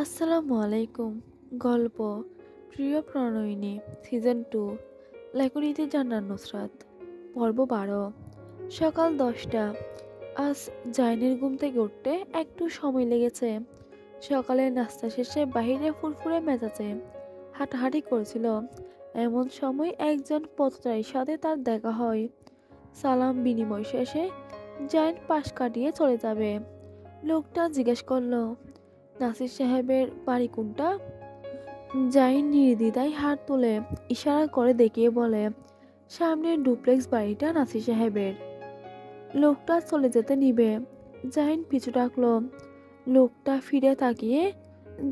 আসসালামু আলাইকুম। গল্প প্রিয় প্রণয়িনী সিজন 2 লেখনীতে জান্নাত নুসরাত পর্ব 12। সকাল 10টা। আজ জাইনের ঘুম থেকে উঠতে একটু সময় লেগেছে। সকালের নাস্তা শেষে বাইরে ফুরফুরে মেজাজে হাঁটাহাঁটি করেছিল। এমন সময় একজন পথচারীর সাথে তার দেখা হয়। সালাম বিনিময় শেষে জাইন পাশ কাটিয়ে চলে যাবে। লোকটা জিজ্ঞেস করলো, নাসির সাহেবের বাড়ি কোনটা? জাহিন নির্দ্বিধায় হাত তুলে ইশারা করে দেখিয়ে বলে, সামনের ডুপ্লেক্স বাড়িটা নাসির সাহেবের। লোকটা চলে যেতে নিবে। জাহিন পিছু ডাকলো। লোকটা ফিরে তাকিয়ে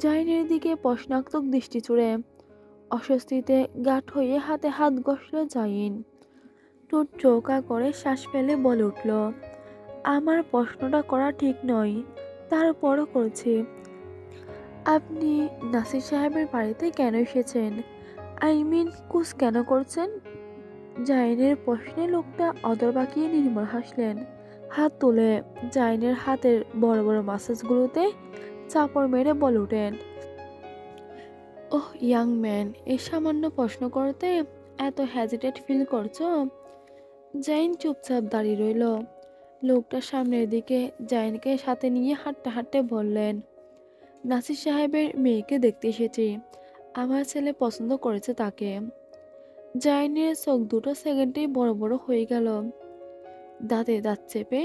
জাহিনের দিকে প্রশ্নাত্মক দৃষ্টি ছুড়ে অস্বস্তিতে গাঢ় হয়ে হাতে হাত ঘষল জাহিন। ঠোঁট চৌকা করে শ্বাস ফেলে বলে উঠল, আমার প্রশ্নটা করা ঠিক নয়, তারপরও করছি। আপনি নাসির সাহেবের বাড়িতে কেন এসেছেন? আই মিন কুছ কেন করছেন? জাইনের প্রশ্নে লোকটা অদর বাঁকিয়ে নির্মল হাসলেন। হাত তুলে জাইনের হাতের বড় বড় মাসাজগুলোতে চাপড় মেরে বলে ওঠেন, ওহ ইয়াং ম্যান, এই সামান্য প্রশ্ন করতে এত হ্যাজিটেট ফিল করছো? জাইন চুপচাপ দাঁড়িয়ে রইল। লোকটা সামনের দিকে জাইনকে সাথে নিয়ে হাঁটতে হাঁটতে বললেন, নাসির সাহেবের মেয়েকে দেখতে এসেছি। আমার ছেলে পছন্দ করেছে তাকে। জাইনের চোখ দুটো সেকেন্ডেই বড় বড় হয়ে গেল। দাঁতে দাঁত চেপে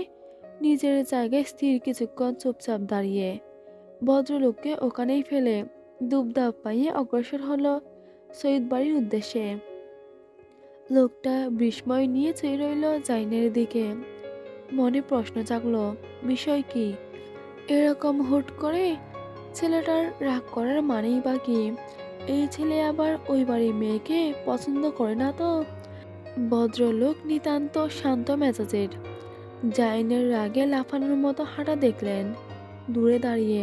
নিজের জায়গায় স্থির কিছুক্ষণ চুপচাপ দাঁড়িয়ে ভদ্রলোককে ওখানেই ফেলে দুবদাব পাইয়ে অগ্রসর হলো সৈয়দ বাড়ির উদ্দেশ্যে। লোকটা বিস্ময় নিয়ে চেয়ে রইল জাইনের দিকে। মনে প্রশ্ন জাগলো, বিষয় কি? এরকম হুট করে ছেলেটার রাগ করার মানেই বা কি? এই ছেলে আবার ওই বাড়ির মেয়েকে পছন্দ করে না তো? ভদ্রলোক নিতান্ত শান্ত মেজাজের। জাইনের রাগে লাফানোর মতো হাঁটা দেখলেন দূরে দাঁড়িয়ে।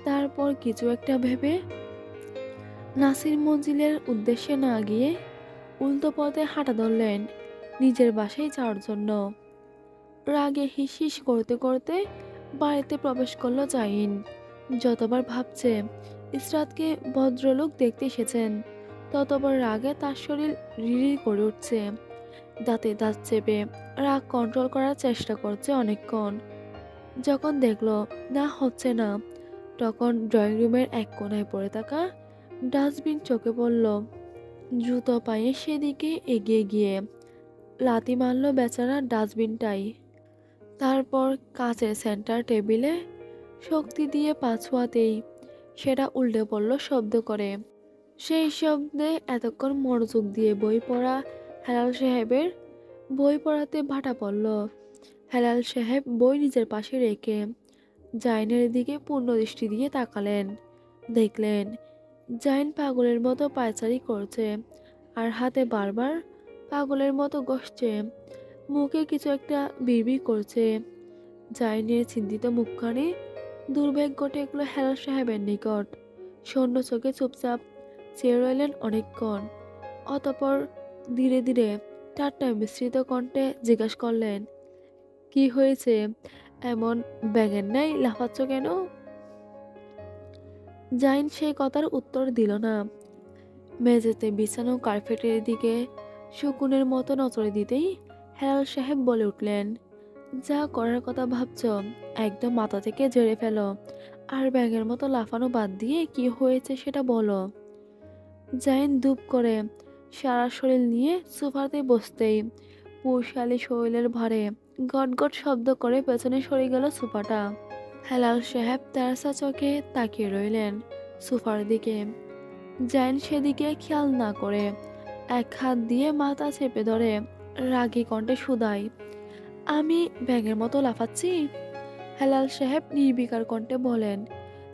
তারপর কিছু একটা ভেবে নাসির মঞ্জিলের উদ্দেশ্যে না গিয়ে উল্টো পথে হাঁটা ধরলেন নিজের বাসায় যাওয়ার জন্য। রাগে হিস হিস করতে করতে বাড়িতে প্রবেশ করলো জাহিন। যতবার ভাবছে ইসরাতকে ভদ্রলোক দেখতে এসেছেন, ততবার রাগে তার শরীর রিরি করে উঠছে। দাঁতে দাঁত চেপে রাগ কন্ট্রোল করার চেষ্টা করছে অনেকক্ষণ। যখন দেখলো না হচ্ছে না, তখন ড্রয়িং রুমের এক কোণায় পড়ে থাকা ডাস্টবিন চোখে পড়ল। দ্রুত পায়ে সেদিকে এগিয়ে গিয়ে লাথি মারল বেচারা ডাস্টবিনটাই। তারপর কাচের সেন্টার টেবিলে শক্তি দিয়ে পা ছোঁয়াতেই সেটা উল্টে পড়ল শব্দ করে। সেই শব্দে এতক্ষণ মনোযোগ দিয়ে বই পড়া হেলাল সাহেবের বই পড়াতে ভাটা পড়ল। হেলাল সাহেব বই নিজের পাশে রেখে জাইনের দিকে পূর্ণ দৃষ্টি দিয়ে তাকালেন। দেখলেন জাইন পাগলের মতো পায়চারি করছে আর হাতে বারবার পাগলের মতো ঘষছে। মুখে কিছু একটা বিড়বিড় করছে। জাইনের চিন্তিত মুখখানে দুর্ভাগ্য ঠেকল হেলাল সাহেবের নিকট। শূন্য চোখে চুপচাপ চেয়ে রইলেন অনেকক্ষণ। অতঃপর ধীরে ধীরে ঠাট্টা মিশ্রিত কণ্ঠে জিজ্ঞাসা করলেন, কি হয়েছে? এমন ব্যাঙের ন্যায় লাফাচ্ছ কেন? জাইন সেই কথার উত্তর দিল না। মেঝেতে বিছানো কার্পেটের দিকে শকুনের মতো নজরে দিতেই হেলাল সাহেব বলে উঠলেন, যা করার কথা ভাবছ একদম মাথা থেকে ঝেড়ে ফেলো, আর ব্যাঙের মতো লাফানো বাদ দিয়ে কি হয়েছে সেটা বলো। জাইন ধূপ করে সারা শরীর নিয়ে সোফাতে বসতেই পুরুষালী শরীরের ভারে গটগট শব্দ করে পেছনে সরে গেল সোফাটা। হেলাল সাহেব তেরাসা চোখে তাকিয়ে রইলেন সোফার দিকে। জাইন সেদিকে খেয়াল না করে এক হাত দিয়ে মাথা চেপে ধরে রাগী কণ্ঠে শুধায়, আমি ব্যাঙের মতো লাফাচ্ছি? হেলাল সাহেব নির্বিকার কণ্ঠে বলেন,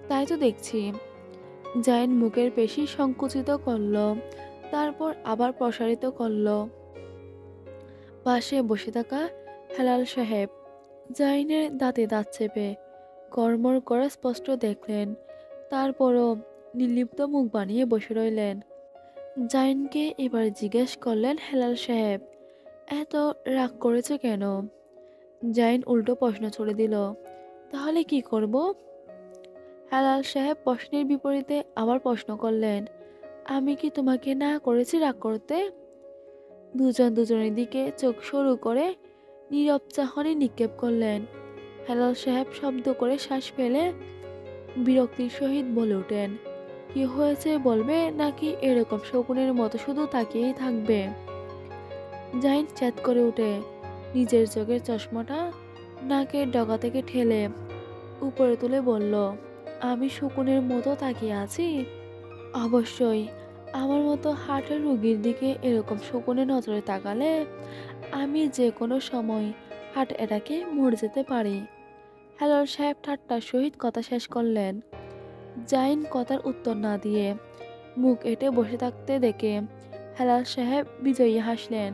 তাই তো দেখছি। জাইন মুখের পেশি সংকুচিত করল, তারপর আবার প্রসারিত করল। পাশে বসে থাকা হেলাল সাহেব জাইনের দাঁতে দাঁত চেপে কড়মড় করে স্পষ্ট দেখলেন। তারপরও নির্লিপ্ত মুখ বানিয়ে বসে রইলেন। জাইনকে এবার জিজ্ঞেস করলেন হেলাল সাহেব, এত রাগ করেছে কেন? জাইন উল্টো প্রশ্ন ছুড়ে দিল, তাহলে কি করব? হেলাল সাহেব প্রশ্নের বিপরীতে আবার প্রশ্ন করলেন, আমি কি তোমাকে না করেছি রাগ করতে? দুজন দুজনের দিকে চোখ সরু করে নীরব চাহনি নিক্ষেপ করলেন। হেলাল সাহেব শব্দ করে শ্বাস ফেলে বিরক্তির সহিত বলে ওঠেন, কি হয়েছে বলবে নাকি এরকম শকুনের মতো শুধু তাকিয়েই থাকবে? জাহিন চ্যাত করে উঠে নিজের চোখের চশমাটা নাকের ডগা থেকে ঠেলে উপরে তুলে বলল, আমি শকুনের মতো তাকিয়ে আছি? অবশ্যই। আমার মতো হার্টের রোগীর দিকে এরকম শকুনের নজরে তাকালে আমি যে কোনো সময় হার্ট অ্যাটাকে মরে যেতে পারি। হেলাল সাহেব ঠাট্টার সহিত কথা শেষ করলেন। জাহিন কথার উত্তর না দিয়ে মুখ এঁটে বসে থাকতে দেখে হেলাল সাহেব বিজয়ী হাসলেন।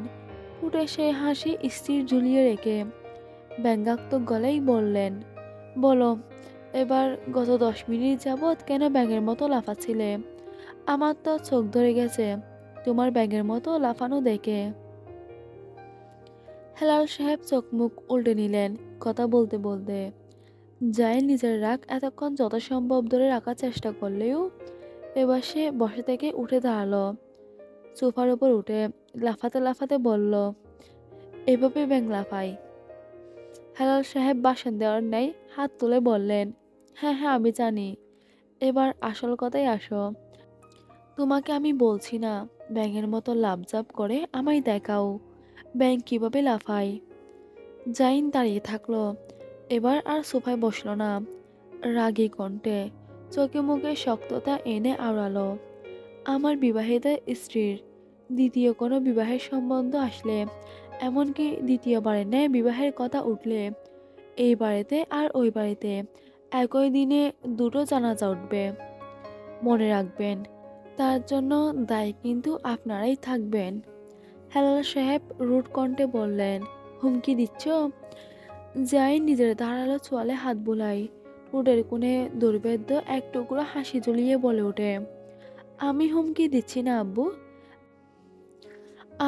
ঠোঁটে সেই হাসি স্থির ঝুলিয়ে রেখে ব্যঙ্গাত্মক গলায় বললেন, বলো এবার গত 10 মিনিট যাবৎ কেন ব্যাঙের মতো লাফাচ্ছিলে? আমার তো চোখ ধরে গেছে তোমার ব্যাঙের মতো লাফানো দেখে। হেলাল সাহেব চোখ মুখ উল্টে নিলেন কথা বলতে বলতে। জাহিন নিজের রাগ এতক্ষণ যত সম্ভব ধরে রাখার চেষ্টা করলেও এবার সে বসে থেকে উঠে দাঁড়ালো। সোফার উপর উঠে লাফাতে লাফাতে বলল, এভাবে ব্যাঙ লাফাই? হেলাল সাহেব বাসন দেওয়ার ন্যায় হাত তুলে বললেন, হ্যাঁ হ্যাঁ আমি জানি। এবার আসল কথায় আসো। তোমাকে আমি বলছি না ব্যাঙের মতো লাফঝাপ করে আমায় দেখাও ব্যাঙ কিভাবে লাফায়। জাহিন দাঁড়িয়ে থাকলো। এবার আর সোফায় বসলো না। রাগী কণ্ঠে চোখে মুখে শক্ততা এনে আওড়ালো, আমার বিবাহিত স্ত্রীর দ্বিতীয় কোনো বিবাহের সম্বন্ধ আসলে, এমনকি দ্বিতীয়বারের ন্যায় বিবাহের কথা উঠলে এই বাড়িতে আর ওই বাড়িতে একই দিনে দুটো জানাজা উঠবে। মনে রাখবেন তার জন্য দায়ী কিন্তু আপনারাই থাকবেন। হেলাল সাহেব রুড কণ্ঠে বললেন, হুমকি দিচ্ছ? জাহিন নিজের ধারালো চোয়ালে হাত বুলাই ঠোঁটের কোণে দুর্ভেদ্য এক টুকরো হাসি ঝুলিয়ে বলে ওঠে, আমি হুমকি দিচ্ছি না আব্বু।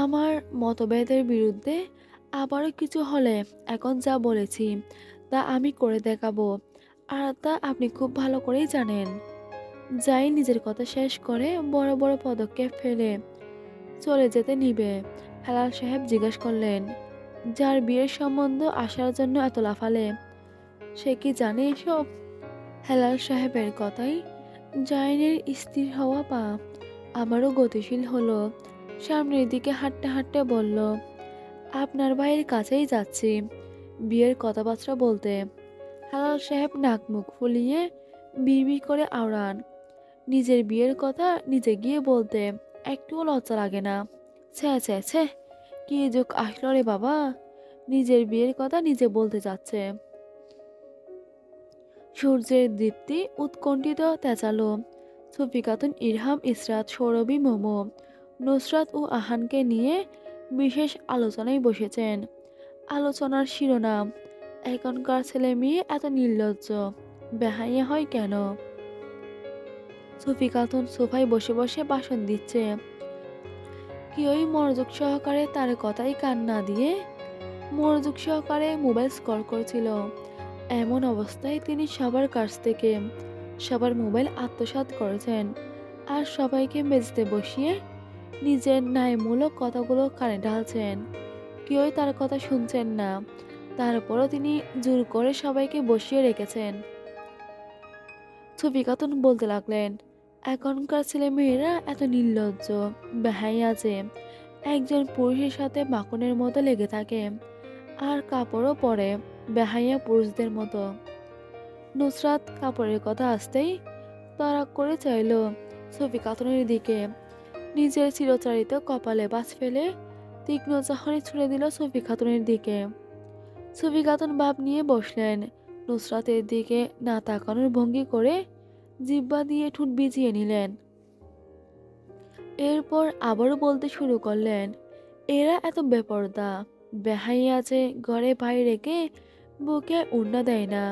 আমার মতভেদের বিরুদ্ধে আবারও কিছু হলে এখন যা বলেছি তা আমি করে দেখাবো, আর তা আপনি খুব ভালো করেই জানেন। জাহিন নিজের কথা শেষ করে বড় বড় পদক্ষেপ ফেলে চলে যেতে নিবে। হেলাল সাহেব জিজ্ঞেস করলেন, যার বিয়ের সম্বন্ধ আসার জন্য এত লাফালে সে কি জানে এসব? হেলাল সাহেবের কথাই জাহিনের স্থির হওয়া পা আবারও গতিশীল হলো। সামনের দিকে হাঁটতে হাঁটতে বলল, আপনার ভাইয়ের কাছেই যাচ্ছি বিয়ের কথাবার্তা বলতে। হেলাল সাহেব নাক মুখ ফুলিয়ে বিড়বিড় করে আওড়ান, নিজের বিয়ের কথা নিজে গিয়ে বলতে একটুও লজ্জা লাগে না? ছ্যা ছ্যা ছ্যা, কি যুগ আসলো রে বাবা, নিজের বিয়ের কথা নিজে বলতে যাচ্ছে। সূর্যের দীপ্তি উৎকণ্ঠিত তেজালো। সুফি খাতুন, ইরহাম, ইসরাত, সৌরভী, মোমো, নুসরাত ও আহানকে নিয়ে বিশেষ আলোচনায় বসেছেন। আলোচনার শিরোনাম, এখনকার ছেলে মেয়ে এত নির্লজ্জ বেহাইয়া হয় কেন? সুফি খাতুন সোফায় বসে বসে ভাষণ দিচ্ছে। কেউই মনোযোগ সহকারে তার কথাই কান না দিয়ে মনোযোগ সহকারে মোবাইল স্ক্রল করছিল। এমন অবস্থায় তিনি সবার কাছ থেকে সবার মোবাইল আত্মসাৎ করেছেন আর সবাইকে মেঝেতে বসিয়ে নিজের ন্যায়মূলক কথাগুলো কানে ঢালছেন। কেউই তার কথা শুনছেন না, তারপরও তিনি জোর করে সবাইকে বসিয়ে রেখেছেন। সুফি খাতুন বলতে লাগলেন, এখনকার ছেলে মেয়েরা এত নির্লজ্জ বেহাইয়া যে একজন পুরুষের সাথে মাখনের মতো লেগে থাকে আর কাপড়ও পরে বেহাইয়া পুরুষদের মতো। নুসরাত কাপড়ের কথা আসতেই তাড়া করে চাইল সুফি খাতুনের দিকে। নিজের চিরচারিত কপালে বাজ ফেলে তীক্ষ্ণ চাহনি ছুড়ে দিল সুফি খাতুনের দিকে। সুফি খাতুন ভাব নিয়ে বসলেন। নুসরাতের দিকে না তাকানোর ভঙ্গি করে জিহ্বা দিয়ে ঠোঁট ভিজিয়ে নিলেন। এরপর আবারও বলতে শুরু করলেন, এরা এত বেপরদা বেহাইয়া যে ঘরে বাইরে রেখে বুকে উন্না দেয় না।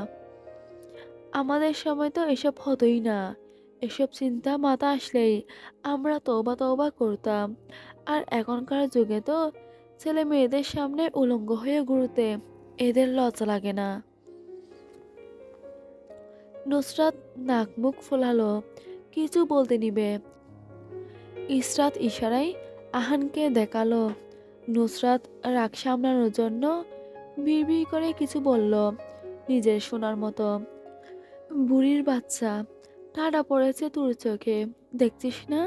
আমাদের সময় তো এসব হতোই না। এসব চিন্তা মাথা আসলেই আমরা তওবা তওবা করতাম। আর এখনকার যুগে তো ছেলে মেয়েদের সামনে উলঙ্গ হয়ে ঘুরতে এদের লজ্জা লাগে না। নুসরাত নাক মুখ ফোলালো, কিছু বলতে নিবে। ইসরাত ইশারায় আহানকে দেখালো। নুসরাত রাগ সামলানোর জন্য বিড়বিড় করে কিছু বলল, নিজের শোনার মতো। বুড়ির বাচ্চা, ঠাডা পড়েছে তোর চোখে, দেখছিস না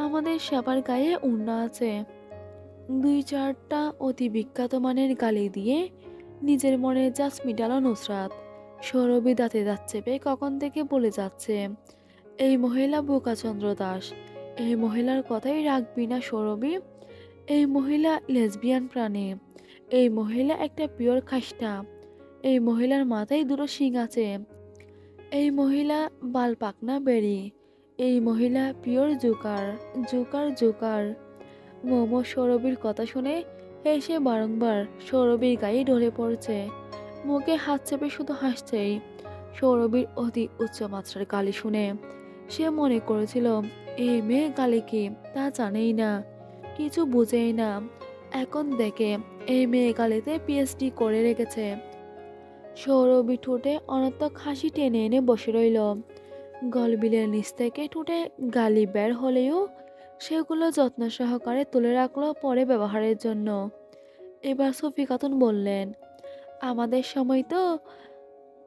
আমাদের সবার গায়ে ওড়না আছে। দুই চারটা অতি বিখ্যাত মানের গালি দিয়ে নিজের মনে জাস্ট মিটালো নুসরাত। সৌরভী দাঁতে দাঁত চেপে কখন থেকে বলে যাচ্ছে, এই মহিলা বোকাচন্দ্র দাস, এই মহিলার কথাই রাখবি না সৌরভী। এই মহিলা লেসবিয়ান প্রাণী, এই মহিলা একটা পিওর খাস্টা, এই মহিলার মাথায় দুটো শিং আছে, এই মহিলা বাল পাকনা বেরি, এই মহিলা pure joker, joker joker. Momo সৌরভীর কথা শুনে হেসে বারংবার সৌরভীর গায়ে ঢলে পড়ছে, মুখে হাত চেপে শুধু হাসছেই। সৌরভীর অতি উচ্চমাত্রার গালি শুনে সে মনে করেছিল এই মেয়ে গালি কি তা জানেই না, কিছু বুঝেই না। এখন দেখে এই মেয়ে গালিতে পিএইচডি করে রেখেছে। সৌরভী ঠোঁটে অনর্থক হাসি টেনে এনে বসে রইল। গলবিলের নিচ থেকে ঠোঁটে গালি বের হলেও সেগুলো যত্ন সহকারে তুলে রাখলো পরে ব্যবহারের জন্য। এবার সফি খাতুন বললেন, আমাদের সময় তো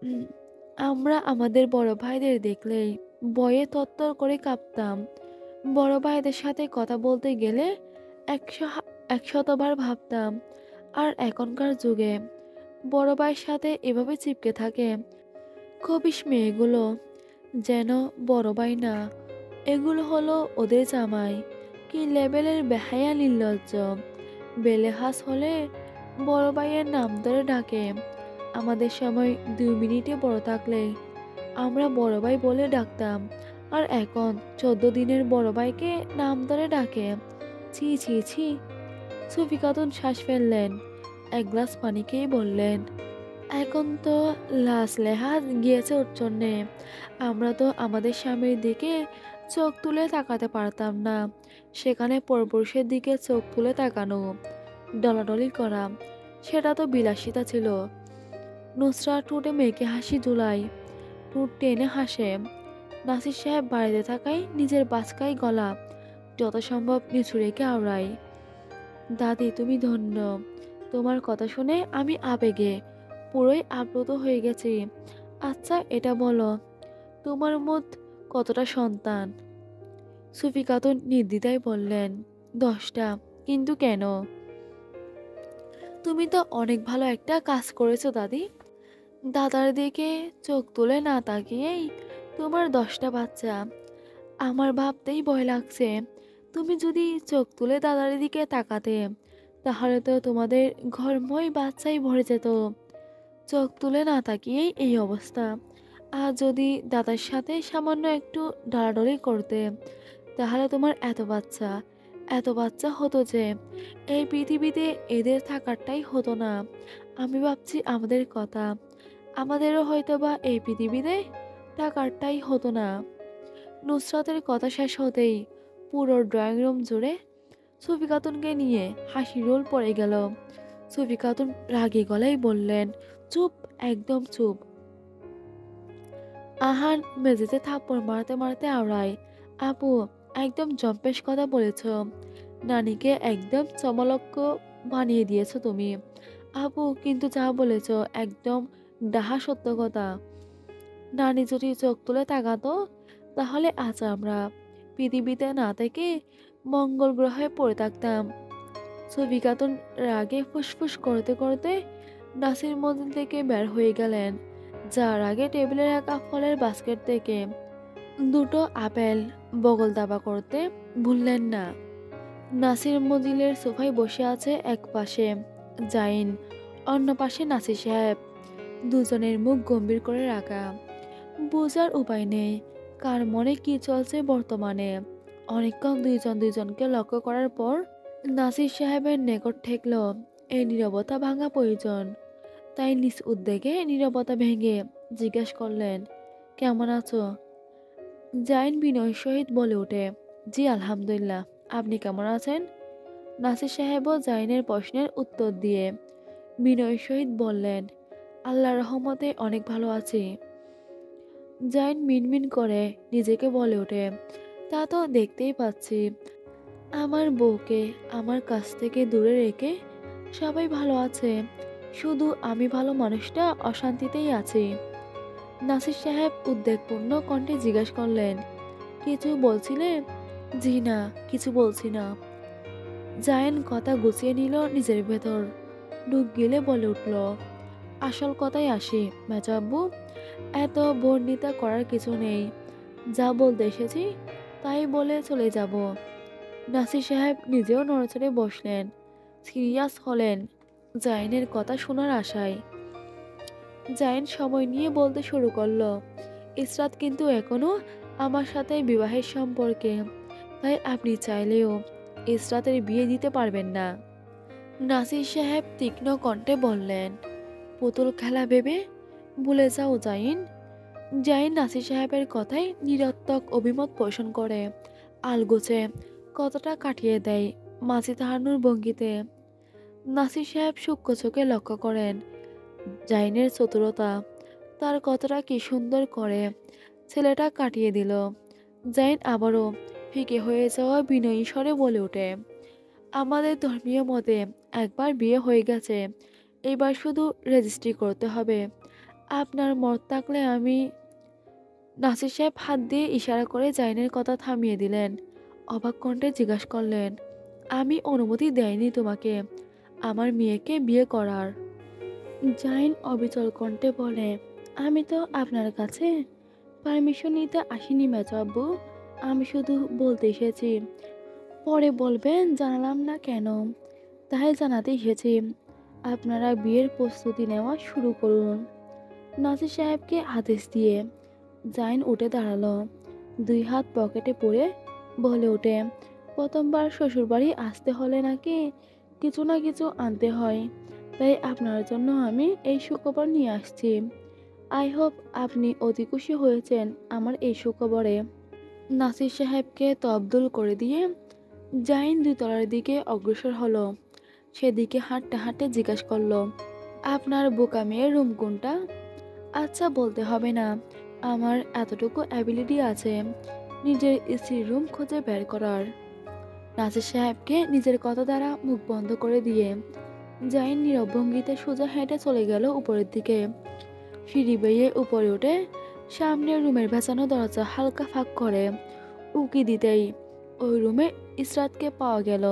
উম, আমরা আমাদের বড় ভাইদের দেখলেই ভয়ে তত্তর করে কাঁপতাম। বড় ভাইদের সাথে কথা বলতে গেলে 100বার ভাবতাম। আর এখনকার যুগে বড় ভাইয়ের সাথে এভাবে চিপকে থাকে খবিশ মেয়েগুলো, যেন বড় ভাই না, এগুলো হলো ওদের জামাই। কি লেভেলের বেহায়া নির্লজ্জ। বেলেহাস হলে বড় ভাইয়ের নাম ধরে ডাকে। আমাদের সময় 2 মিনিটে বড় থাকলে আমরা বড় ভাই বলে ডাকতাম, আর এখন 14 দিনের বড় ভাইকে নাম ধরে ডাকে। ছি ছি ছি। সুফি খাতুন শ্বাস ফেললেন, এক গ্লাস পানি খেয়ে বললেন, এখন তো লাশ লেহাজ গিয়েছে ওর জন্যে। আমরা তো আমাদের স্বামীর দিকে চোখ তুলে তাকাতে পারতাম না, সেখানে পরপুরুষের দিকে চোখ তুলে তাকানো, ডলাডলি করা, সেটা তো বিলাসিতা ছিল। নুসরাত ঠোঁটে মেয়েকে হাসি ঝুলায়, ঠোঁট টেনে হাসে। নাসির সাহেব বাড়িতে থাকায় নিজের বাচকায় গলা যত সম্ভব নিচু রেখে আওড়ায়, দাদি তুমি ধন্য, তোমার কথা শুনে আমি আবেগে পুরোই আপ্লুত হয়ে গেছি। আচ্ছা এটা বলো, তোমার মোট কতটা সন্তান? সুফি খাতুন নির্দ্বিধায় বললেন, 10টা। কিন্তু কেন? তুমি তো অনেক ভালো একটা কাজ করেছো দাদি। দাদার দিকে চোখ তুলে না তাকিয়েই তোমার 10টা বাচ্চা। আমার ভাবতেই ভয় লাগছে, তুমি যদি চোখ তুলে দাদার দিকে তাকাতে তাহলে তো তোমাদের ঘরময় বাচ্চাই ভরে যেত। চোখ তুলে না তাকিয়েই এই অবস্থা। আর যদি দাদার সাথে সামান্য একটু ডালাডলি করতে তাহলে তোমার এত বাচ্চা হতো যে এই পৃথিবীতে এদের থাকারটাই হতো না। আমি ভাবছি আমাদের কথা, আমাদেরও হয়তোবা এই পৃথিবীতে থাকারটাই হতো না। নুসরাতের কথা শেষ হতেই পুরো ড্রয়িং রুম জুড়ে সুফি খাতুনকে নিয়ে হাসি রোল পড়ে গেল। সুফি খাতুন রাগী গলায় বললেন, চুপ, একদম চুপ। আহান মেঝেতে থাপ্পড় মারতে মারতে আওড়ায়, আপু একদম জম্পেশ কথা বলেছ, নানিকে একদম চমলক্ষ বানিয়ে দিয়েছ তুমি। আপু কিন্তু যা বলেছ একদম ডাহা সত্য কথা। নানি যদি চোখ তুলে তাকাতো তাহলে আজ আমরা পৃথিবীতে না থেকে মঙ্গল গ্রহে পড়ে থাকতাম। সুফি খাতুন রাগে ফুসফুস করতে করতে নাসির মঞ্জিল থেকে বের হয়ে গেলেন। যার আগে টেবিলে রাখা ফলের বাস্কেট থেকে দুটো আপেল বগল দাবা করতে ভুললেন না। নাসির মঞ্জিলের সোফায় বসে আছে এক পাশে জাইন, অন্য পাশে নাসির সাহেব, দুজনের মুখ গম্ভীর করে রাখা। বোঝার উপায় নেই কার মনে কি চলছে বর্তমানে। অনেকক্ষণ দুইজনকে লক্ষ্য করার পর নাসির সাহেবের নিকট ঠেকল এই নীরবতা ভাঙা প্রয়োজন। তাই নিজ উদ্যোগে নীরবতা ভেঙে জিজ্ঞেস করলেন, কেমন আছো? জাইন বিনয়ের সহিত বলে ওঠে, জি আলহামদুলিল্লাহ, আপনি কেমন আছেন? নাসির সাহেবও জাইনের প্রশ্নের উত্তর দিয়ে বিনয়ের সহিত বললেন, আল্লাহর রহমতে অনেক ভালো আছি। জাইন মিনমিন করে নিজেকে বলে ওঠে, তা তো দেখতেই পাচ্ছি। আমার বউকে আমার কাছ থেকে দূরে রেখে সবাই ভালো আছে, শুধু আমি ভালো মানুষটা অশান্তিতেই আছি। নাসির সাহেব উদ্বেগপূর্ণ কণ্ঠে জিজ্ঞেস করলেন, কিছু বলছিলে? জি না, কিছু বলছি না। জায়েন কথা গুছিয়ে নিল নিজের ভেতর, ডুব গিলে বলে উঠল, আসল কথাই আসি মেজো আব্বু, এত বর্ণিতা করার কিছু নেই। যা বলতে এসেছি তাই বলে চলে যাব। নাসির সাহেব নিজেও নড়াচড়ে বসলেন, সিরিয়াস হলেন জাইনের কথা শোনার আশায়। জাইন সময় নিয়ে বলতে শুরু করলো, ইসরাত কিন্তু এখনো আমার সাথে বিবাহের সম্পর্কে, তাই আপনি চাইলেও ইসরাতের বিয়ে দিতে পারবেন না। নাসির সাহেব তীক্ষ্ণ কণ্ঠে বললেন, পুতুল খেলা ভেবে ভুলে যাও জাইন। জাইন নাসির সাহেবের কথায় নিরর্থক অভিমত পোষণ করে আলগোছে কতটা কাটিয়ে দেয় মাঝি তাহানুর ভঙ্গিতে। নাসির সাহেব সূক্ষ্ম চোখে লক্ষ্য করেন জাইনের চতুরতা, তার কতটা কি সুন্দর করে ছেলেটা কাটিয়ে দিল। জাইন আবারও ফিকে হয়ে যাওয়া বিনয়ী স্বরে বলে ওঠে, আমাদের ধর্মীয় মতে একবার বিয়ে হয়ে গেছে, এবার শুধু রেজিস্ট্রি করতে হবে। আপনার মত থাকলে আমি। নাসির সাহেব হাত দিয়ে ইশারা করে জাইনের কথা থামিয়ে দিলেন। অবাক কণ্ঠে জিজ্ঞাসা করলেন, আমি অনুমতি দেয়নি তোমাকে আমার মেয়েকে বিয়ে করার? জাইন অবিচল কণ্ঠে বলে, আমি তো আপনার কাছে পারমিশন নিতে আসিনি মেজো আব্বু, আমি শুধু বলতে এসেছি। পরে বলবেন জানালাম না কেন, তাই জানাতে এসেছি। আপনারা বিয়ের প্রস্তুতি নেওয়া শুরু করুন। নাসির সাহেবকে আদেশ দিয়ে জাইন উঠে দাঁড়ালো, দুই হাত পকেটে পরে বলে ওঠে, প্রথমবার শ্বশুরবাড়ি আসতে হলে নাকি কিছু না কিছু আনতে হয়, তাই আপনার জন্য আমি এই সুখবর নিয়ে আসছি। আই হোপ আপনি অতি খুশি হয়েছেন আমার এই সুখবরে। নাসির সাহেবকে তবদুল করে দিয়ে জাইন দুতলার দিকে অগ্রসর হলো। সেদিকে হাঁটতে হাঁটতে জিজ্ঞাসা করলো, আপনার বোকা মেয়ের রুম কোনটা? আচ্ছা বলতে হবে না, আমার এতটুকু অ্যাবিলিটি আছে নিজের স্ত্রীর রুম খুঁজে বের করার। নাসির সাহেবকে নিজের কথা দ্বারা মুখ বন্ধ করে দিয়ে জাইন নীরব ভঙ্গিতে সোজা হেঁটে চলে গেল উপরের দিকে। সিঁড়ি বেয়ে উপরে উঠে সামনের রুমের ভেজানো দরজা হালকা ফাঁক করে উকি দিতেই ওই রুমে ইসরাতকে পাওয়া গেল।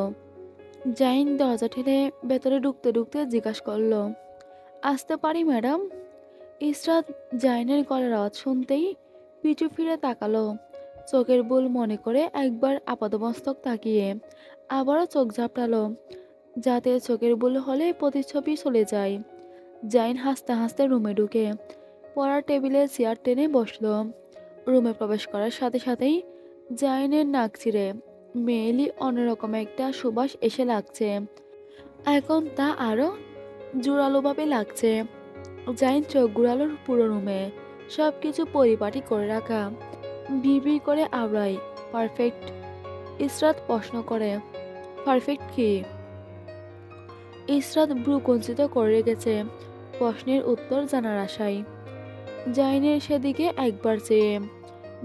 জাইন দরজা ঠেলে ভেতরে ঢুকতে ঢুকতে জিজ্ঞাসা করলো, আসতে পারি ম্যাডাম? ইসরাত জাইনের গলার আওয়াজ শুনতেই পিছু ফিরে তাকালো, চোখের ভুল মনে করে একবার আপাদমস্তক তাকিয়ে আবারও চোখ ঝাপটালো, যাতে চোখের ভুল হলে প্রতিচ্ছবি চলে যায়। জাইন হাসতে হাসতে রুমে ঢুকে পড়ার টেবিলে চেয়ার টেনে বসলো। রুমে প্রবেশ করার সাথে সাথেই জাইনের নাক চিরে মেয়েলি অন্যরকম একটা সুবাস এসে লাগছে। এখন তা আরো জোরালোভাবে লাগছে। জাইন চোখ ঘুরালোর পুরো রুমে সবকিছু পরিপাটি করে রাখা, বিড়বিড় করে আওড়ায়, পারফেক্ট। ইসরাত প্রশ্ন করে, পারফেক্ট কি? ইসরাত ভ্রু কুঞ্চিত করে রেখেছে প্রশ্নের উত্তর জানার আশায়। জাইনের সেদিকে একবার চেয়ে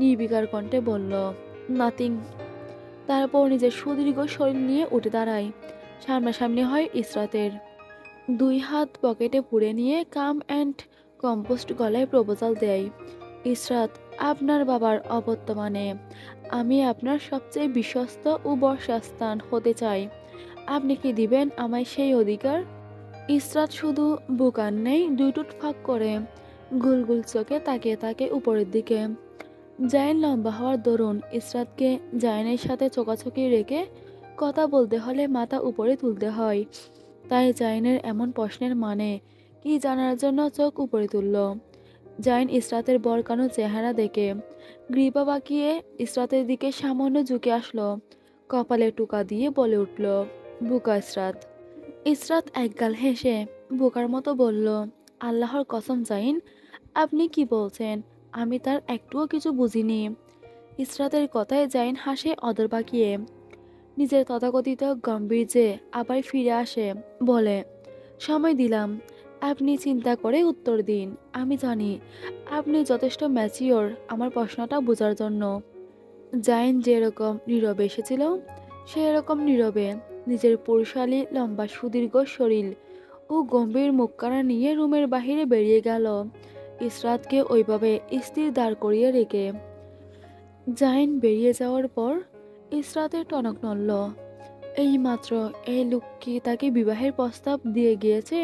নির্বিকার কণ্ঠে বলল, নাথিং। তারপর নিজের সুদীর্ঘ শরীর নিয়ে উঠে দাঁড়ায়, সামনাসামনি হয় ইসরাতের। দুই হাত পকেটে পুরে নিয়ে কাম অ্যান্ড কম্পোস্ট গলায় প্রপোজাল দেয়, ইসরাত, আপনার বাবার অবর্তমানে আমি আপনার সবচেয়ে বিশ্বস্ত ও বর্ষাস্থান হতে চাই। আপনি কি দিবেন আমায় সেই অধিকার? ইসরাত শুধু বুকান নেই দুই টুট ফাঁক করে গুল গুল চোখে তাকিয়ে থাকে উপরের দিকে। জাইন লম্বা হওয়ার দরুন ইসরাতকে জাইনের সাথে চোকাচোকি রেখে কথা বলতে হলে মাথা উপরে তুলতে হয়, তাই জাইনের এমন প্রশ্নের মানে কি জানার জন্য চোখ উপরে তুলল। জাইন ইসরাতের বরকানো চেহারা দেখে গ্রীবা বাঁকিয়ে ইসরাতের দিকে সামান্য ঝুঁকে আসলো, কপালে টুকা দিয়ে বলে উঠল, বুকা ইসরাত। ইসরাত একগাল হেসে বোকার মতো বলল, আল্লাহর কসম জাইন, আপনি কি বলছেন? আমি তার একটুও কিছু বুঝিনি। ইসরাতের কথায় জাইন হাসে অদর বাঁকিয়ে, নিজের তথাকথিত গাম্ভীর্যে আবার ফিরে আসে, বলে, সময় দিলাম, আপনি চিন্তা করে উত্তর দিন। আমি জানি আপনি যথেষ্ট ম্যাচিওর আমার প্রশ্নটা বোঝার জন্য। জাইন যেরকম নীরবে এসেছিল সেরকম নীরবে নিজের পুরুষালী লম্বা সুদীর্ঘ শরীর ও গম্ভীর মুখখানা নিয়ে রুমের বাহিরে বেরিয়ে গেল, ইসরাতকে ওইভাবে স্থির দাঁড় করিয়ে রেখে। জাইন বেরিয়ে যাওয়ার পর ইসরাতের টনক নড়ল। এইমাত্র এই লোক কি তাকে বিবাহের প্রস্তাব দিয়ে গিয়েছে?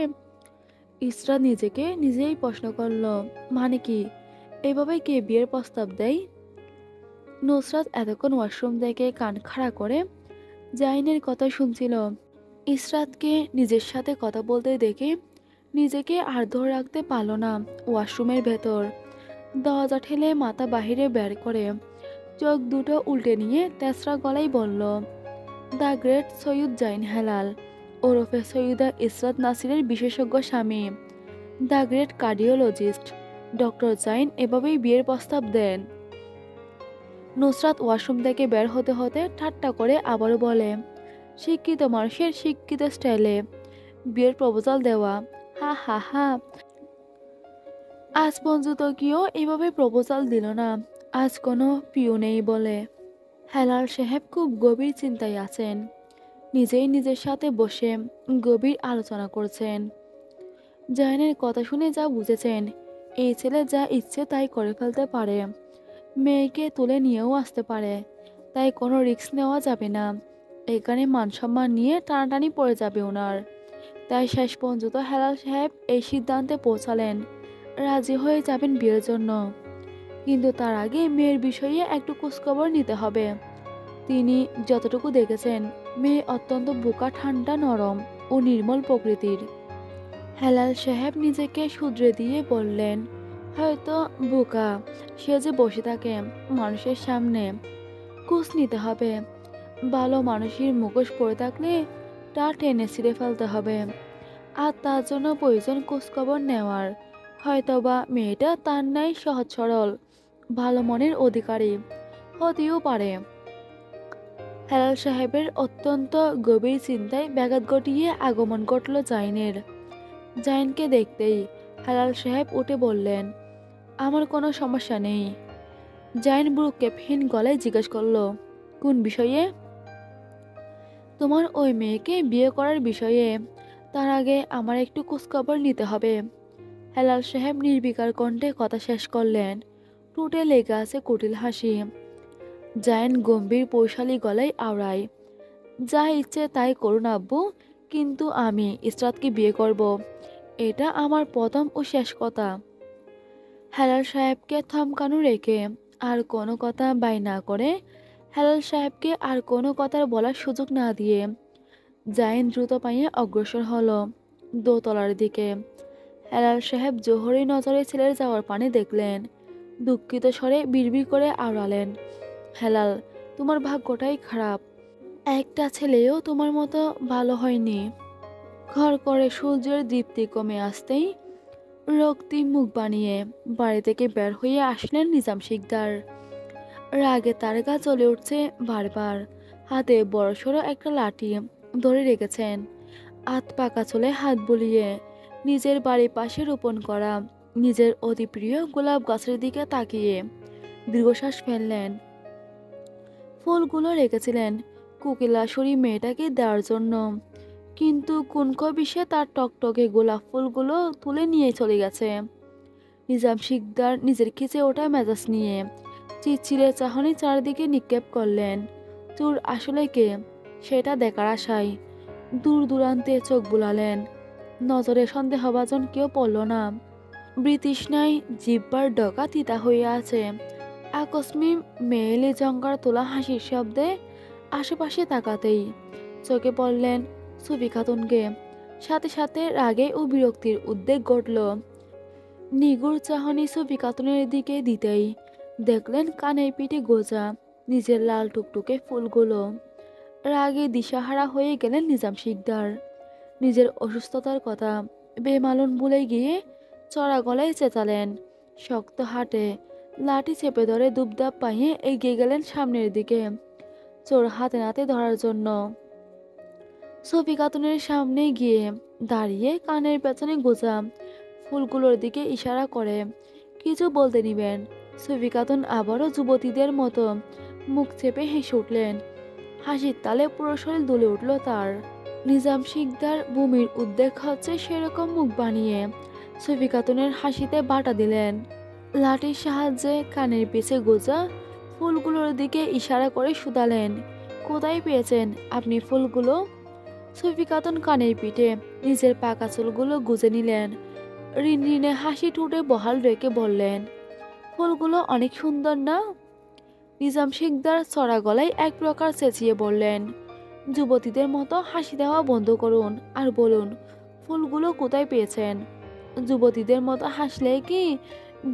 ইসরাত নিজেকে নিজেই প্রশ্ন করল, মানে কি এভাবে কে বিয়ের প্রস্তাব দেয়? নুসরাত এতক্ষণ ওয়াশরুম থেকে কান খাড়া করে জাইনের কথা শুনছিল। ইসরাতকে নিজের সাথে কথা বলতে দেখে নিজেকে আর ধরে রাখতে পারল না। ওয়াশরুমের ভেতর দরজা ঠেলে মাথা বাহিরে বের করে চোখ দুটো উল্টে নিয়ে তেসরা গলায় বলল, দ্য গ্রেট সৈয়দ জাইন হেলাল ওরফে সৈয়দা ইসরাত নাসিরের বিশেষজ্ঞ স্বামী, the great cardiologist doctor Zain এভাবেই বিয়ের প্রস্তাব দেন। নুসরাত ওয়াশরুম থেকে বের হতে হতে ঠাট্টা করে আবারও বলে, শিক্ষিত মানুষের শিক্ষিত স্টাইলে বিয়ের প্রপোজাল দেওয়া, হা হা হা। আজ পর্যন্ত কেউ এভাবে প্রপোজাল দিল না, আজ কোনো পিউ নেই বলে। হেলাল সাহেব খুব গভীর চিন্তায় আছেন, নিজেই নিজের সাথে বসে গভীর আলোচনা করছেন। জাইনের কথা শুনে যা বুঝেছেন, এই ছেলে যা ইচ্ছে তাই করে ফেলতে পারে, মেয়েকে তুলে নিয়েও আসতে পারে, তাই কোনো রিস্ক নেওয়া যাবে না। এখানে মান সম্মান নিয়ে টানাটানি পড়ে যাবে ওনার। তাই শেষ পর্যন্ত হেলাল সাহেব এই সিদ্ধান্তে পৌঁছালেন, রাজি হয়ে যাবেন বিয়ের জন্য। কিন্তু তার আগে মেয়ের বিষয়ে একটু খোঁজখবর নিতে হবে। তিনি যতটুকু দেখেছেন, মেয়ে অত্যন্ত বোকা, ঠান্ডা, নরম ও নির্মল প্রকৃতির। হেলাল সাহেব নিজেকে শুধরে দিয়ে বললেন, হয়তো বোকা, সে যে বসে থাকে মানুষের সামনে, খোঁজ নিতে হবে। ভালো মানুষের মুখোশ পড়ে থাকলে তা টেনে ছিঁড়ে ফেলতে হবে, আর তার জন্য প্রয়োজন খোঁজখবর নেওয়ার। হয়তোবা মেয়েটা তার ন্যায় সহজ সরল, ভালো মনের অধিকারী হতেও পারে। হেলাল সাহেবের অত্যন্ত গভীর চিন্তায় ব্যাঘাত ঘটিয়ে আগমন ঘটল জাইনের। জাইনকে দেখতেই হেলাল সাহেব উঠে বললেন, আমার কোনো সমস্যা নেই। জাইন ভ্রুক্ষেপহীন গলায় জিজ্ঞেস করল, কোন বিষয়ে? তোমার ওই মেয়েকে বিয়ে করার বিষয়ে। তার আগে আমার একটু খোঁজখবর নিতে হবে। হেলাল সাহেব নির্বিকার কণ্ঠে কথা শেষ করলেন, ঠোঁটে লেগে আছে কুটিল হাসি। জাইন গম্ভীর পৈশালী গলায় আওড়ায়, যা ইচ্ছে তাই করুন আব্বু, কিন্তু আমি ইসরাতকে বিয়ে করব, এটা আমার প্রথম ও শেষ কথা। হেলাল সাহেবকে থমকানো রেখে আর কোনো কথা বাই না করে, হেলাল সাহেবকে আর কোনো কথা বলার সুযোগ না দিয়ে জাইন দ্রুত পায়ে অগ্রসর হলো দোতলার দিকে। হেলাল সাহেব জোহরি নজরে ছেলের যাওয়ার পানে দেখলেন, দুঃখিত স্বরে বিড়বিড় করে আওড়ালেন, হেলাল, তোমার ভাগ্যটাই খারাপ, একটা ছেলেও তোমার মতো ভালো হয়নি। ঘর করে সূর্যের দীপ্তি কমে আসতেই রক্তিম মুখ বানিয়ে বাড়ি থেকে বের হয়ে আসলেন নিজাম শিকদার। রাগে তার গা জ্বলে উঠছে বারবার, হাতে বড়সড় একটা লাঠি ধরে রেখেছেন। হাত পাকা চুলে হাত বুলিয়ে নিজের বাড়ির পাশে রোপণ করা নিজের অতি প্রিয় গোলাপ গাছের দিকে তাকিয়ে দীর্ঘশ্বাস ফেললেন। ফুলগুলো রেখেছিলেন কোকিলাসুরি মেয়েটাকে দেওয়ার জন্য, কিন্তু কোন কবিশে তার টকটকে গোলাপ ফুলগুলো তুলে নিয়ে চলে গেছে। নিজাম শিকদার নিজের খিচে ওঠা মেজাজ নিয়ে চিরচিরে চাহনি চারদিকে নিক্ষেপ করলেন। চোর আসলে কে সেটা দেখার আশায় দূর দূরান্তে চোখ বুলালেন। নজরে সন্দেহভাজন কেউ পড়ল না। বৃতৃষ্ণায় জিহ্বার ডগা তিতা হয়ে আছে। আকস্মিক মেয়েলি জঙ্গার তোলা হাসির শব্দে আশেপাশে তাকাতেই চোখে পড়লেন সুফি খাতুনকে। সাথে সাথে রাগে ও বিরক্তির উদ্বেগ ঘটল। নিগুড় চাহনি সুফি খাতুনের দিকে দিতেই দেখলেন কানের পিঠে গোজা নিজের লাল টুকটুকে ফুলগুলো। রাগে দিশাহারা হয়ে গেলেন নিজাম শিকদার। নিজের অসুস্থতার কথা বেমালুন ভুলে গিয়ে চড়া গলায় চেঁচালেন। শক্ত হাটে লাঠি চেপে ধরে দুবদাব পায়ে এগিয়ে গেলেন সামনের দিকে চোর হাতে নাতে ধরার জন্য। সফি খাতুনের সামনে গিয়ে দাঁড়িয়ে কানের পেছনে গোছা ফুলগুলোর দিকে ইশারা করে কিছু বলতে নিবেন। সফি খাতুন আবারও যুবতীদের মতো মুখ চেপে হেসে উঠলেন। হাসির তালে পুরো শরীর দুলে উঠল তার। নিজাম শিকদার ভূমির উদ্বেগ হচ্ছে সেরকম মুখ বানিয়ে সফি খাতুনের হাসিতে বাটা দিলেন। লাঠির সাহায্যে কানের পিছে গোজা ফুলগুলোর দিকে ইশারা করে শুধালেন, কোথায় পেয়েছেন আপনি ফুলগুলো? সফি খাতুন কানের পিঠে নিজের পাকা চুলগুলো গুজে নিলেন। রিনরিনে হাসি ঠোঁটে বহাল রেখে বললেন, ফুলগুলো অনেক সুন্দর না? নিজাম শিকদার চড়া গলায় এক প্রকার চেঁচিয়ে বললেন, যুবতীদের মতো হাসি দেওয়া বন্ধ করুন আর বলুন ফুলগুলো কোথায় পেয়েছেন। যুবতীদের মতো হাসলে কি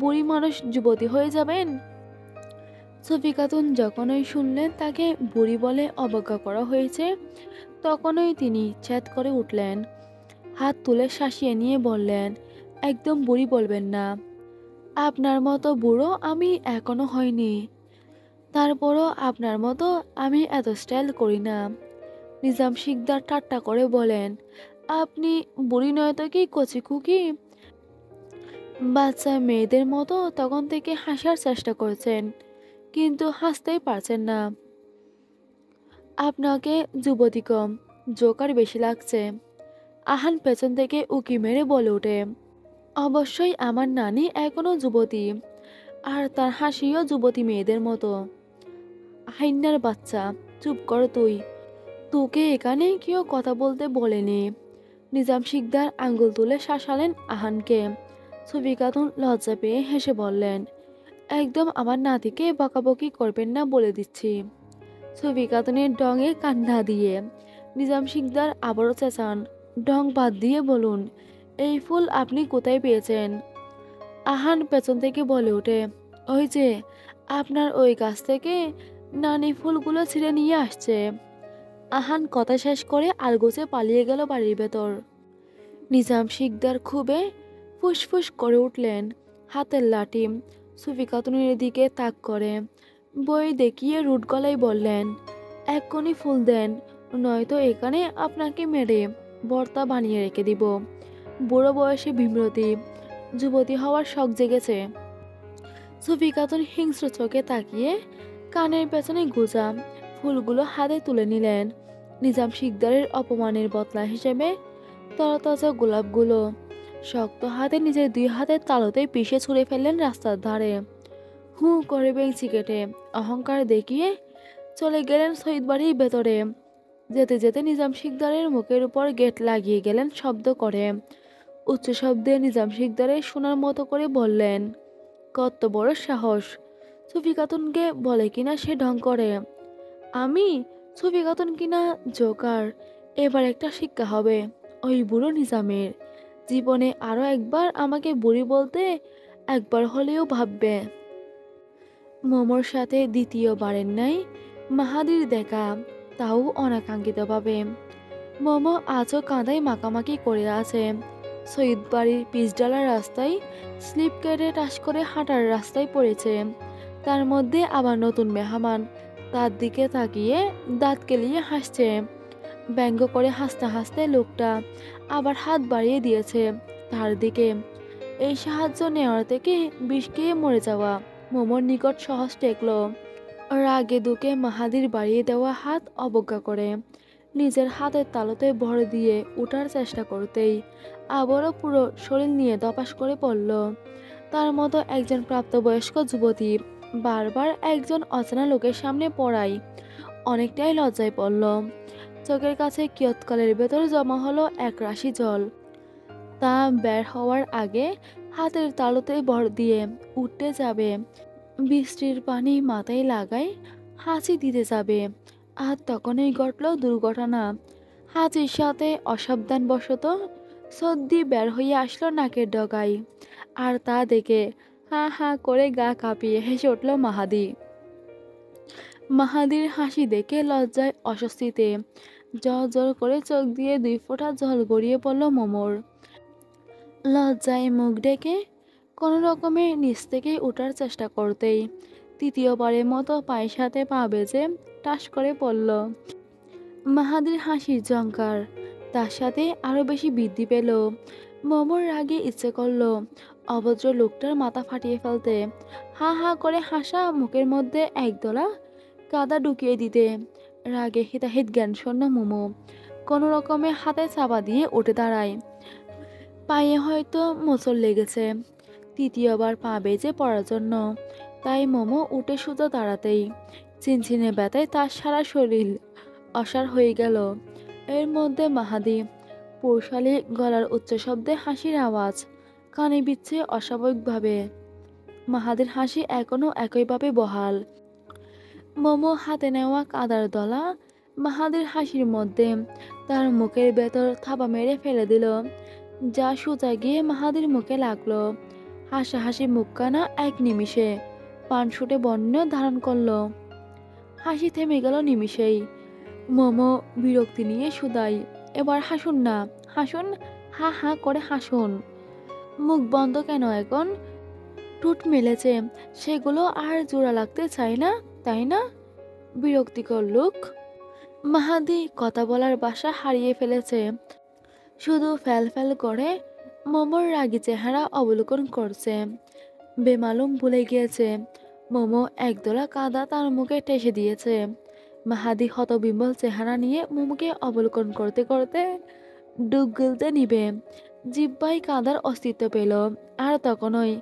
বুড়ি মানুষ যুবতী হয়ে যাবেন? সফি খাতুন যখনই শুনলেন তাকে বুড়ি বলে অবজ্ঞা করা হয়েছে, তখনই তিনি চ্যাত করে উঠলেন। হাত তুলে শাসিয়ে নিয়ে বললেন, একদম বুড়ি বলবেন না। আপনার মতো বুড়ো আমি এখনো হয়নি, তারপরও আপনার মতো আমি এত স্টাইল করি না। নিজাম শিকদার ঠাট্টা করে বলেন, আপনি বুড়ি নয়তো কি কচি খুকি? বাচ্চা মেয়েদের মতো তখন থেকে হাসার চেষ্টা করছেন, কিন্তু হাসতেই পারছেন না। আপনাকে যুবতী কম, জোকার বেশি লাগছে। আহান পেছন থেকে উকি মেরে বলে ওঠে, অবশ্যই আমার নানি এখনো যুবতী, আর তার হাসিও যুবতী মেয়েদের মতো। হাইন্নার বাচ্চা, চুপ কর তুই, তোকে এখানে কেউ কথা বলতে বলেনি। নিজাম শিকদার আঙ্গুল তুলে শাসালেন আহানকে। সফি খাতুন লজ্জা পেয়ে হেসে বললেন, একদম আমার নাতিকে বকাবকি করবেন না বলে দিচ্ছি। সফি খাতুনের ডঙে কান্না দিয়ে নিজাম শিকদার আবারও চেঁচান, ডং বাদ দিয়ে বলুন, এই ফুল আপনি কোথায় পেয়েছেন? আহান পেছন থেকে বলে ওঠে, ওই যে আপনার ওই গাছ থেকে নানি ফুলগুলো ছিঁড়ে নিয়ে আসছে। আহান কথা শেষ করে আলগোছে পালিয়ে গেল বাড়ির ভেতর। নিজাম শিকদার খুবে ফুসফুস করে উঠলেন, হাতের লাঠি সফি খাতুনের দিকে তাক করে বই দেখিয়ে রুট গলায় বললেন, এক্ষুনি ফুল দেন, নয়তো এখানে আপনাকে মেরে ভর্তা বানিয়ে রেখে দিব। বুড়ো বয়সে বিমরতি, যুবতী হওয়ার শখ জেগেছে। সফি খাতুন হিংস্র চোখে তাকিয়ে কানের পেছনে গোজা ফুলগুলো হাতে তুলে নিলেন। নিজাম শিকদারের অপমানের বদলা হিসেবে তরতাজা গোলাপগুলো শক্ত হাতে নিজের দুই হাতের তালুতে পিষে ছুঁড়ে ফেললেন রাস্তার ধারে। হু করে বেঞ্চি কেটে অহংকার দেখিয়ে চলে গেলেন শহীদ বাড়ির ভেতরে। যেতে যেতে নিজাম শিকদারের মুখের উপর গেট লাগিয়ে গেলেন শব্দ করে। উচ্চ শব্দে নিজাম শিকদারের শোনার মতো করে বললেন, কত বড় সাহস, সফি খাতুনকে বলে কিনা সে ঢং করে। আমি সফি খাতুন কিনা জোকার, এবার একটা শিক্ষা হবে ওই বুড়ো নিজামের। জীবনে আরো একবার আমাকে বুড়ি বলতে একবার হলেও ভাববে। মোমোর সাথে দ্বিতীয়বারের নাই মাহাদির দেখা, তাও অনাকাঙ্ক্ষিতভাবে। মোমো আজও কাঁদায় মাখামাখি করে আছে। সৈয়দ বাড়ির পিচডালা রাস্তায় স্লিপ কেটে টাস করে হাঁটার রাস্তায় পড়েছে। তার মধ্যে আবার নতুন মেহমান তার দিকে তাকিয়ে দাঁত কেলিয়ে হাসছে। ব্যঙ্গ করে হাসতে হাসতে লোকটা আবার হাত বাড়িয়ে দিয়েছে তার দিকে। এই সাহায্য নেওয়ার থেকে বিষ খেয়ে মরে যাওয়া মোমোর নিকট সহজ ঠেকল। রাগে দুঃখে মাহাদির বাড়িয়ে দেওয়া হাত অবজ্ঞা করে নিজের হাতের তালুতে ভর দিয়ে ওঠার চেষ্টা করতেই আবারও পুরো শরীর নিয়ে ধপাস করে পড়ল। তার মতো একজন প্রাপ্তবয়স্ক যুবতী বারবার একজন অচেনা লোকের সামনে পড়াই অনেকটাই লজ্জায় পড়ল। চোখের কাছে কিয়ৎকালের ভেতর জমা হলো এক রাশি জল। তা বের হওয়ার আগে হাতের তালুতে ভর দিয়ে উঠতে যাবে, বৃষ্টির পানি মাথায় লাগায় হাঁচি দিতে যাবে, আর তখনই ঘটল দুর্ঘটনা। হাঁচির সাথে অসাবধানবশত সর্দি বের হয়ে আসলো নাকের ডগায়। আর তা দেখে হা হা করে গা কাঁপিয়ে হেসে উঠল মাহাদি। মাহাদির হাসি দেখে লজ্জায় অস্বস্তিতে জল জল করে চোখ দিয়ে 2 ফোঁটা জল গড়িয়ে পড়ল মোমোর। লজ্জায় মুখ ডেকে কোনো রকমে নিচ থেকে ওঠার চেষ্টা করতেই তৃতীয়বারের মতো পায়ের সাথে পা বেজে টাস করে পড়ল। মাহাদির হাসির ঝংকার তার সাথে আরো বেশি বৃদ্ধি পেল। মোমোর রাগে ইচ্ছে করলো অভদ্র লোকটার মাথা ফাটিয়ে ফেলতে, হা হা করে হাসা মুখের মধ্যে একদলা কাদা ঢুকিয়ে দিতে। রাগে হিতাহিত জ্ঞান শূন্য মোমো কোনো রকমে হাতে চাপা দিয়ে উঠে দাঁড়ায়। পায়ে হয়তো মোচড় লেগেছে তৃতীয়বার পা বেজে পড়ার জন্য, তাই মোমো উঠে সোজা দাঁড়াতেই চিনচিনে ব্যথায় তার সারা শরীর অসাড় হয়ে গেল। এর মধ্যে মাহাদি পৌশালী গলার উচ্চ শব্দে হাসির আওয়াজ কানে বিচ্ছে অস্বাভাবিকভাবে। মাহাদির হাসি এখনো একইভাবে বহাল। মোমো হাতে নেওয়া কাদার দলা মাহাদির হাসির মধ্যে তার মুখের ভেতর থাবা মেরে ফেলে দিল, যা সোজা গিয়ে মাহাদির মুখে লাগলো। হাসাহাসি মুখখানা এক নিমিষে পানসুটে বর্ণ ধারণ করলো। হাসি থেমে গেল নিমিষেই। মোমো বিরক্তি নিয়ে শুধাই, এবার হাসুন না, হাসুন, হা হা করে হাসুন। মুখ বন্ধ কেন এখন? ঠোঁট মেলেছে, সেগুলো আর জোড়া লাগতে চায় না, তাই না? বিরক্তিকর লোক। মাহাদি কথা বলার বাসা হারিয়ে ফেলেছে, শুধু ফ্যাল ফ্যাল করে মোমোর রাগী চেহারা অবলোকন করছে। বেমালুম ভুলে গিয়েছে মোমো একদলা কাদা তার মুখে ঠেসে দিয়েছে। মাহাদি হতবিম্বল চেহারা নিয়ে মোমোকে অবলোকন করতে করতে ডুব গিলতে নিবে, জিহ্বায় কাদার অস্তিত্ব পেল। আর তখনই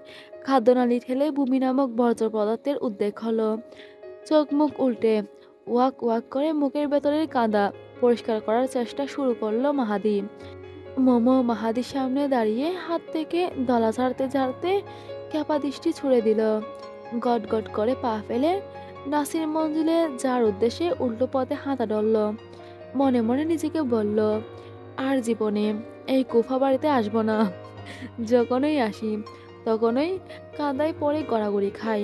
খাদ্যনালী ঠেলে ভূমি নামক বর্জ্য পদার্থের উদ্রেক হলো। চোখ মুখ উল্টে ওয়াক ওয়াক করে মুখের ভেতরের কাদা পরিষ্কার করার চেষ্টা শুরু করলো মাহাদি। মোমো মাহাদির সামনে দাঁড়িয়ে হাত থেকে দলা ঝাড়তে ঝাড়তে ক্যাপা দৃষ্টি ছুড়ে দিল। গট গট করে পা ফেলে নাসির মঞ্জিলে যার উদ্দেশ্যে উল্টো পথে হাঁটা ডলল। মনে মনে নিজেকে বলল, আর জীবনে এই কুফা বাড়িতে আসবো না। যখনই আসি তখনই কাদায় পড়ে গড়াগড়ি খাই।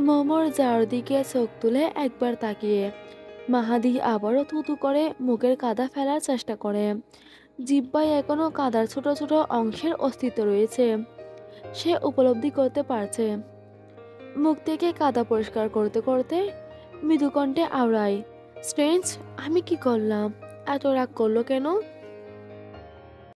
মোমোর যার দিকে চোখ তুলে একবার তাকিয়ে মাহাদি আবারও থুতু করে মুখের কাদা ফেলার চেষ্টা করে। জিহ্বায় এখনো কাদার ছোট ছোট অংশের অস্তিত্ব রয়েছে, সে উপলব্ধি করতে পারছে। মুখ থেকে কাদা পরিষ্কার করতে করতে মৃদু কণ্ঠে আওড়ায়, স্ট্রেঞ্জ, আমি কি করলাম? এত রাগ করলো কেন?